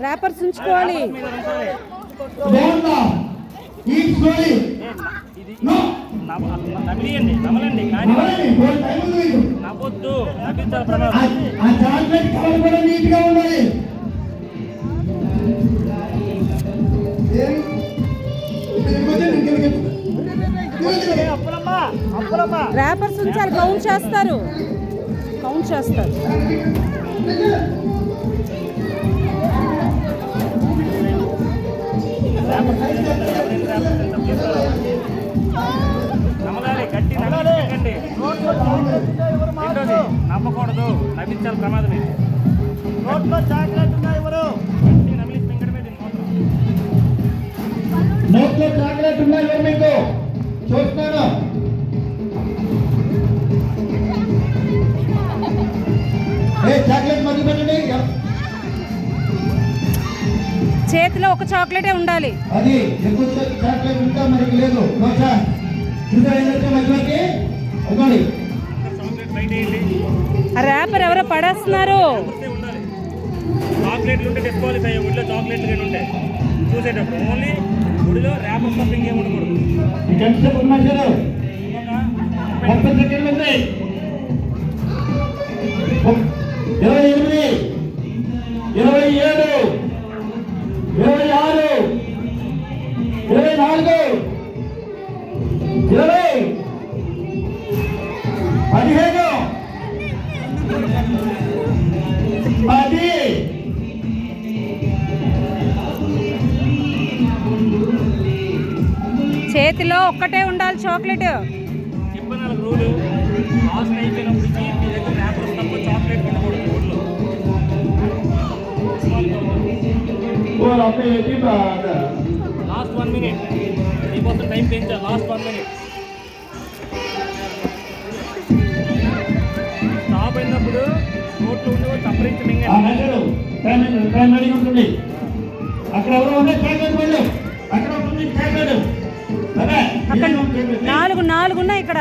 Rappers ఉంచుకోవాలి. నవ్వొద్దు, నవ్వించాలి ప్రమాదం. Rappers ఉంచాలి, కౌంట్ చేస్తారు. నమ్మలాలి, గట్టి నమ్మకండి. నమ్మకూడదు, నవ్వించాలి ప్రమాదమే. నోట్లో చాక్లెట్ ఉన్నాయి, ఎవరు గట్టి నమిలి మింగడమే దీని కోసం. నోట్లో చాక్లెట్ ఉన్నాయి, ఎవరు మీకు చూస్తున్నాను. చాక్లెట్ మధ్య పెట్టండి. చేతిలో ఒక చాక్లెటే ఉండాలి. అది ఎక్కువ చాక్లెట్ ఉంటా మనకి లేదు. ఆ ర్యాపర్ ఎవరో పడేస్తున్నారు. చాక్లెట్లు ఉంటే డిస్క్వాలిఫై, ఊళ్ళో చాక్లెట్లు ఉంటాయి చూసేటప్పుడు. ఓన్లీ గుడిలో ర్యాపర్ స్టఫింగ్ ఏమి ఉండకూడదు. 30 సెకండ్లు ఉంది. 28, 27, 26, 24, 20, 15, 10. చేతిలో ఒక్కటే ఉండాలి చాక్లెట్. చెప్పిన రూలు లాస్ట్ అయిపోయినప్పటికీ మీ దగ్గర ర్యాపర్ తప్ప చాక్లెట్ ఉండకూడదు ఊళ్ళో. లాస్ట్ 1 minute మీకోసం టైం పెంచా. లాస్ట్ 1 minute స్టాప్ అయినప్పుడు నోట్లో ఉండి చప్పరించి మింగండి. ఉంటుంది అక్కడ ఎవరు ఉంటే చాక్లెట్ అక్కడ ఉంటుంది చాక్లెట్. అక్కడ 4 ఉన్నాయి ఇక్కడ.